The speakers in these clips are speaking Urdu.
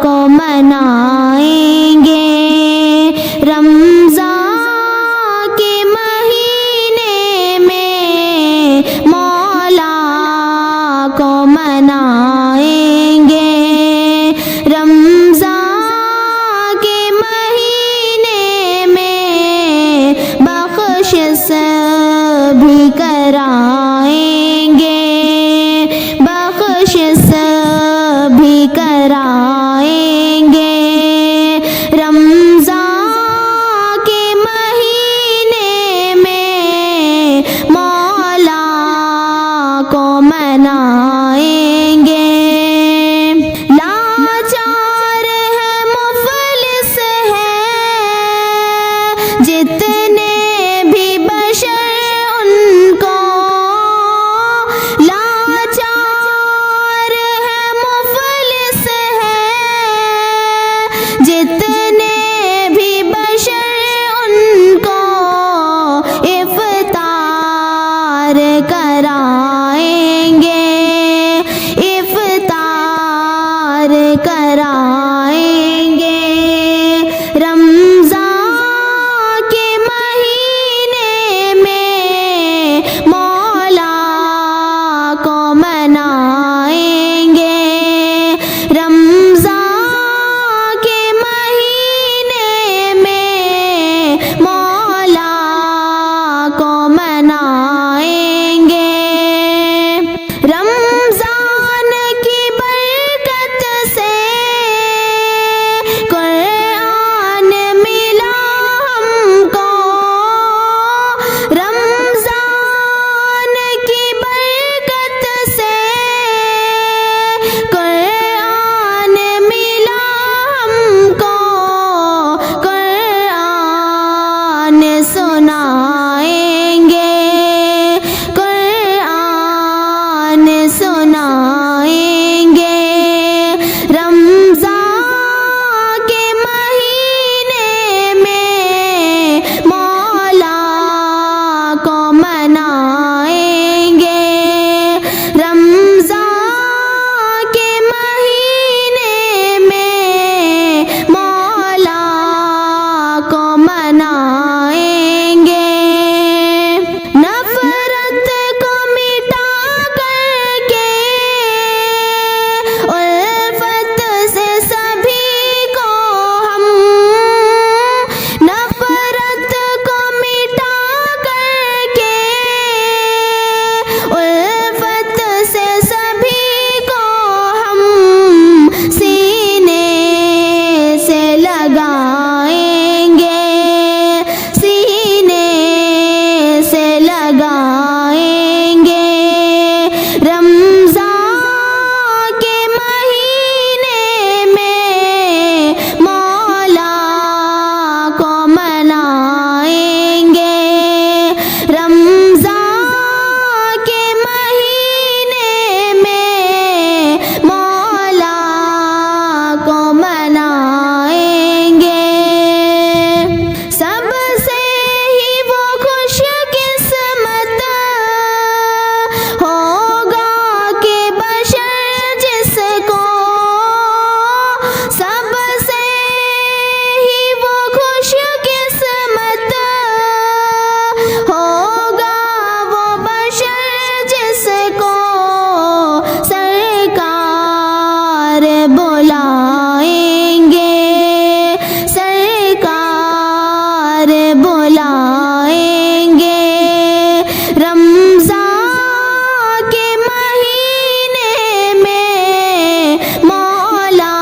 کو منائیں گے، رمضان کے مہینے میں مولا کو منائیں گے، رمضان کے مہینے میں بخشش بھی کرائیں گے، بخشش بھی کرائیں گے، رمضان کے مہینے میں مولا کو منائیں گے، لاچار ہے مفلس ہے جتنے بھی بشر ان کو، لاچار ہے مفلس ہے جتنے بھی بشر ان کو، افطار کرائیں گے، افطار کرائیں گے، رمضان کے مہینے میں مولا کو منائیں گے، رمضان کے مہینے میں مولا کو منائیں گے، رمضان کی برکت سے قرآن ملا ہم کو، رمضان کی برکت سے قرآن ملا ہم کو، قرآن سنائیں گے، قرآن سنائیں گے، رمضان کے مہینے میں مولا کو منائیں گے، رمضان کے مہینے میں مولا کو منائیں گے، نفرت کو مٹا کر کے الفت سے سبھی کو ہم، نفرت کو مٹا کر کے الفت سے سبھی کو ہم سینے سے لگائیں گے، سینے سے لگائیں گے، رمضان کے مہینے میں مولا کو منائیں گے، رمضان کے مہینے میں مولا کو منائیں گے، سب سے ہی وہ خوش قسمت ہوگا کہ بشر جس کو، سب سے ہی وہ خوش قسمت ہوگا وہ بشر جس کو سرکار بلائیں گے، سرکار بلائیں گے، رمضان کے مہینے میں مولا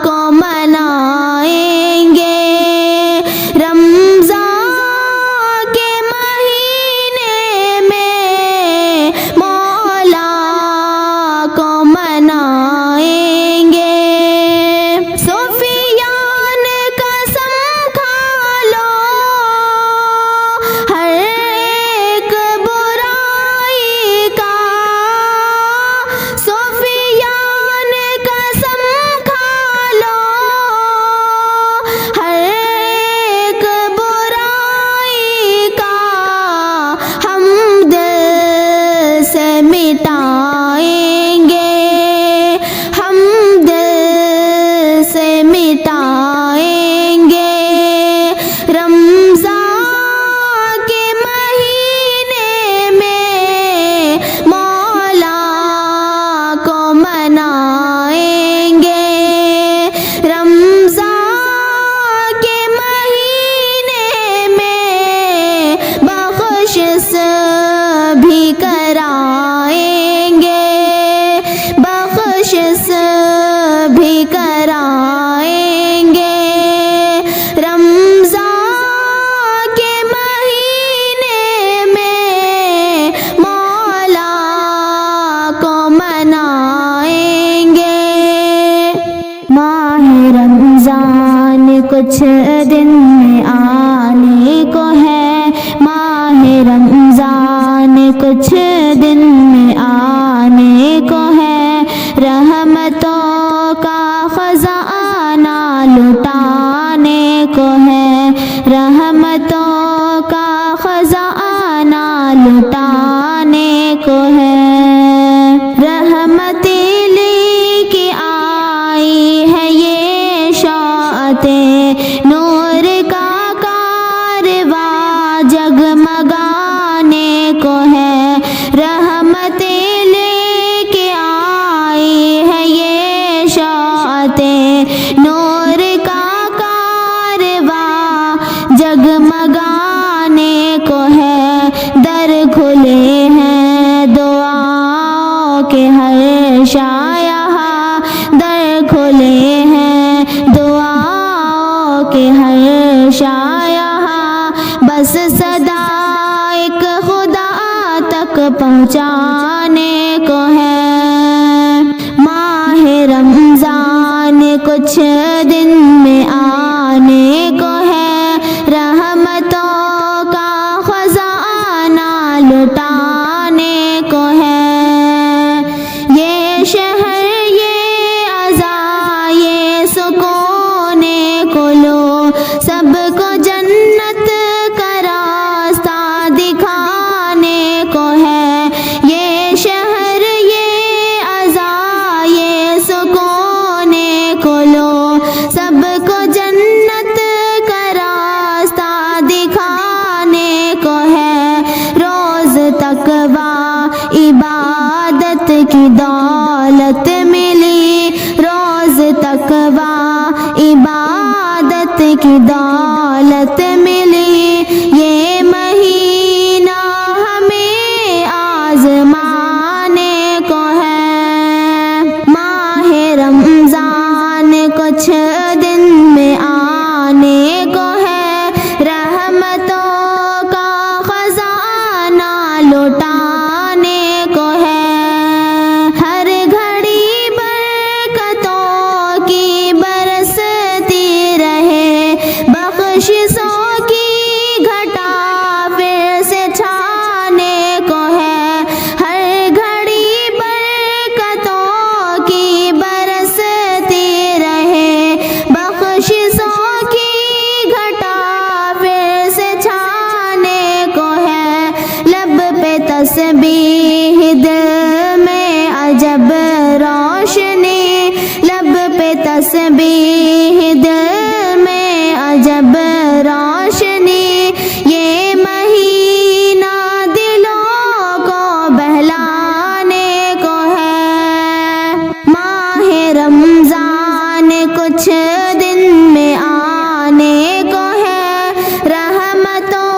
کو منائیں گے، رمضان کے مہینے میں مولا کو منائیں گے، صوفیان قسم کھا لو ہر ایک برائی کا، صوفیان قسم کھا لو ہر ایک برائی کا، ہم دل سے مٹائیں گے، کچھ دن میں آنے کو ہے، ماہ رمضان کچھ دن میں آنے کو ہے، رحمتوں کا خزانہ لٹانے کو ہے، رحمتوں کا خزانہ لٹانے کو ہے۔ رحمتیں لے کے آئی ہے یہ شاعت نور کا کارواں، جگمگانے کو ہے، رحمتیں لے کے آئی ہے یہ شاعت نور کا کارواں، جگمگانے کو ہے۔ در کھلے ہیں دعاؤں کے ہر شایہاں، در کھلے ہیں دعاؤں کے ہر شایہاں، بس صدا ایک خدا تک پہنچانے کو ہے۔ ماہ رمضان کچھ دن میں آنے کو ہے، رحمتوں کا خزانہ لٹانے کو ہے۔ یہ شہر یہ عزا یہ سکون کو لو، سب کو جنت کا راستہ دکھانے کو ہے۔ یہ شہر یہ عزا یہ سکون کو لو، سب کو جنت کا راستہ دکھانے کو ہے۔ روز تقویٰ عبادت کی دولت ملی، روز تقویٰ عبادت کی دولت ملی، یہ مہینہ ہمیں آزمانے کو ہے۔ ماہ رمضان کچھ دن میں آنے کو ہے، رحمتوں کا خزانہ لٹانے کو ہے۔ ہر گھڑی برکتوں کی برستی رہے، بخششوں کی گھٹا پھر سے چھانے کو ہے۔ ہر گھڑی برکتوں کی برستی رہے، بخششوں کی گھٹا پھر سے چھانے کو ہے۔ لب پہ تسبیح دل میں عجب روشنی، لب پہ تسبیح دل میں عجب روشنی، یہ مہینہ دلوں کو بہلانے کو ہے۔ ماہ رمضان کچھ دن میں آنے کو ہے، رحمتوں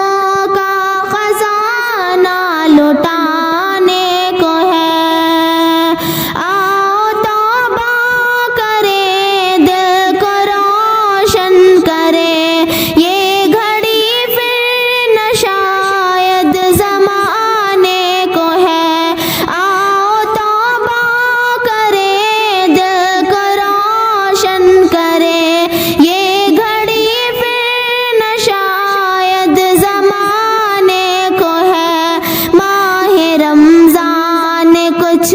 کا خزانہ لٹانے کو ہے۔ آؤ توبہ کرے، دل کو روشن کرے، یہ گھڑی پھر نہ شاید زمانے کو ہے۔ آؤ توبہ کرے، دل کو روشن کرے، یہ گھڑی پھر نہ شاید زمانے کو ہے۔ ماہ رمضان کچھ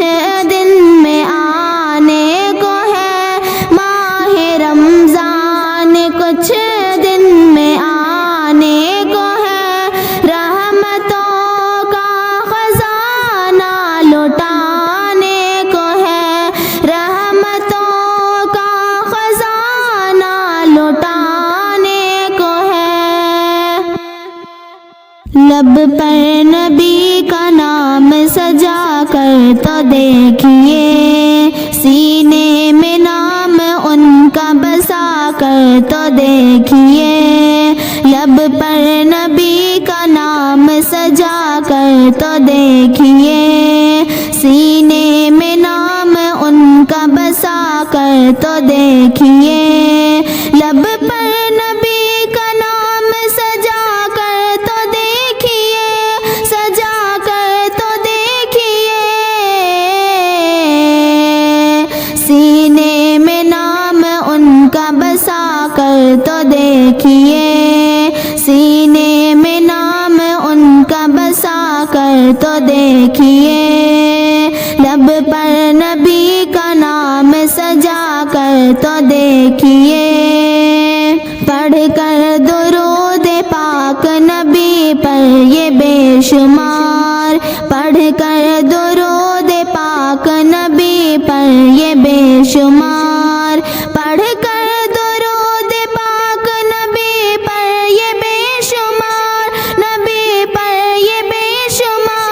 دن میں آنے کو ہے، ماہ رمضان کچھ دن میں آنے کو ہے، رحمتوں کا خزانہ لٹانے کو ہے، رحمتوں کا خزانہ لٹانے کو ہے۔ لب پر نبی کا نام سجا کر تو دیکھیے، سینے میں نام ان کا بسا کر تو دیکھیے، لب پر نبی کا نام سجا کر تو دیکھیے، سینے میں نام ان کا بسا کر تو دیکھیے، لب پر نبی کا نام سجا کر تو دیکھیے، سجا کر تو دیکھیے، سینے میں نام ان کا بسا کر تو دیکھیے، سینے میں نام ان کا بسا کر تو دیکھیے، لب پر نبی کا نام سجا کر تو دیکھیے، پڑھ کر درود پاک نبی پر یہ بے شمار، پڑھ کر درود پاک نبی پر یہ بے شمار، پڑھ کر درود پاک نبی پر یہ بے شمار، نبی پر یہ بے شمار،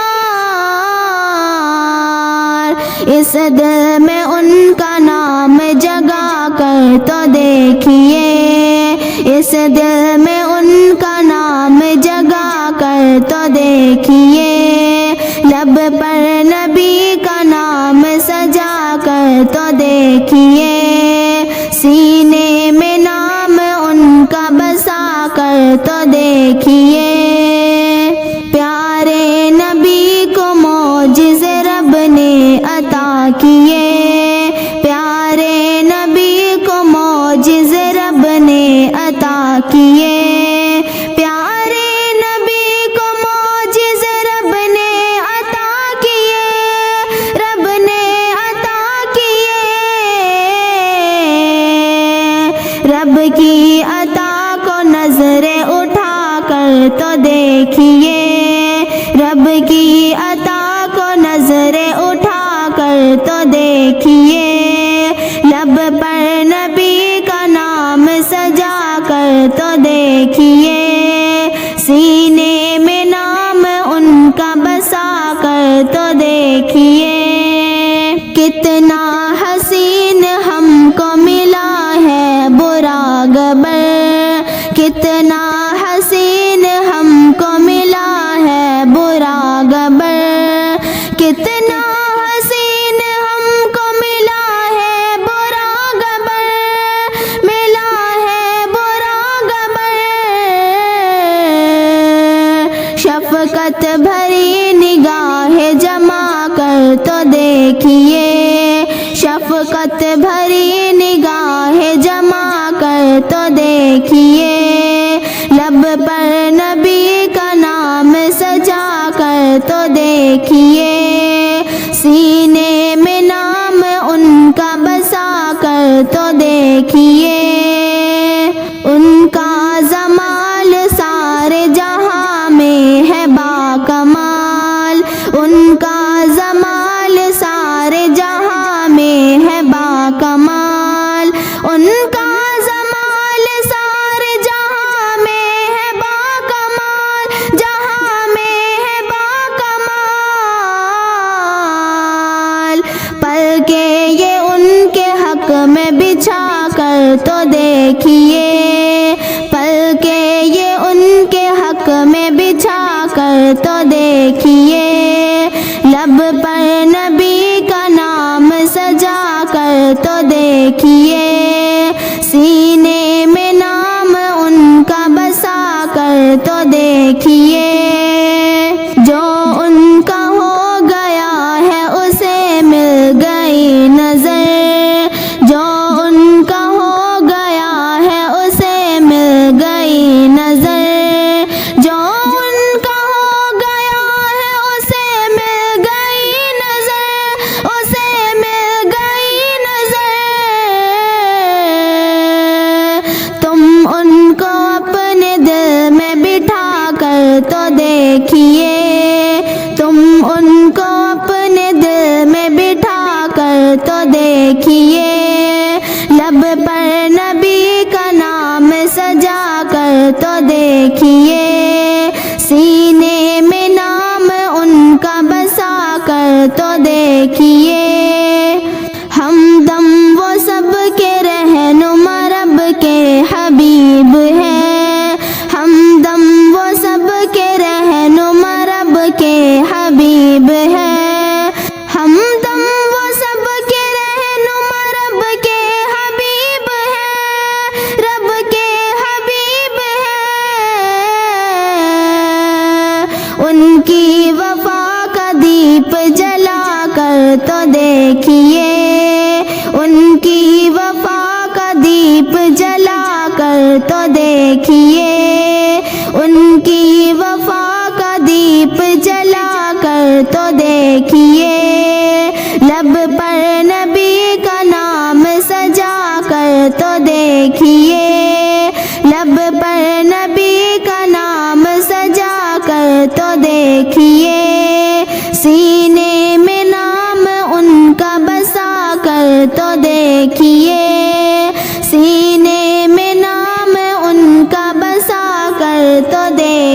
اس دل میں ان کا نام جگا کر تو دیکھیے، اس دل میں ان کا نام جگا کر تو دیکھیے، لب پر نبی کا نام سجا کر تو دیکھیے، سینے میں نام ان کا بسا کر تو دیکھیے، پیارے نبی کو معجزے رب نے عطا کیے، پیارے نبی کو معجزے رب نے عطا کیے، پیارے نبی کو معجزے رب نے عطا کیے، رب نے عطا کیے، رب کی عطا کو نظریں اٹھا کر تو دیکھیے، رب کی عطا کو نظریں اٹھا کر تو دیکھیے، لب پر نبی کا نام سجا کر تو دیکھیے، سینے میں نام ان کا بسا کر تو دیکھیے، کتنا حسین ہم کو ملا ہے برا گبر، کتنا حسین ہم کو ملا ہے برا گبر، کتنا حسین ہم کو ملا ہے برا گبر، ملا ہے برا گبر، شفقت بھری نگاہ جما کر تو دیکھیے، شفقت بھری نگاہ جما کر تو دیکھیے، لب پر نبی کا نام سجا کر تو دیکھیے، سینے میں نام ان کا بسا کر تو دیکھیے، ان کا جمال سارے جہاں میں ہے باکمال، ان کا جمال سارے جہاں میں ہے باکمال، ان کا جمال سارے جہاں میں ہے باکمال، جہاں میں ہے باکمال، پلکیں یہ ان کے حق میں بچھا کر تو دیکھیے، پلکیں یہ ان کے حق میں بچھا کر تو دیکھیے، لب پر نبی کا نام سجا کر تو دیکھیے، سینے میں نام ان کا بسا کر تو دیکھیے، جو ان کا ہو گیا ہے اسے مل گئی نظر، جو ان کا ہو گیا ہے اسے مل گئی نظر، جو ان کا ہو گیا ہے اسے مل گئی نظر، اسے مل گئی نظر، تم ان کو اپنے دل میں بٹھا کر تو دیکھیے، تم ان کو اپنے دل میں بٹھا کر تو دیکھیے، لب پر نبی کا نام سجا کر تو دیکھیے، سینے میں نام ان کا بسا کر تو دیکھیے، ہمدم وہ سب کے رہنما رب کے حبیب ہیں، ہمدم وہ سب کے رہنما رب کے حبیب ہیں، ہمدم وہ سب کے رہنما رب کے حبیب ہیں، رب کے حبیب ہیں، ان کی وفا کا دیپ جلا کر تو دیکھیے، ان کی وفا کا دیپ جلا کر تو دیکھیے، ان کی وفا کا دیپ جلا کر تو دیکھیے، لب پر نبی کا نام سجا کر تو دیکھیے، لب پر نبی کا نام سجا کر تو دیکھیے، سینے میں نام ان کا بسا کر تو دیکھیے، سینے میں نام ان کا بسا کر تو دیکھیے۔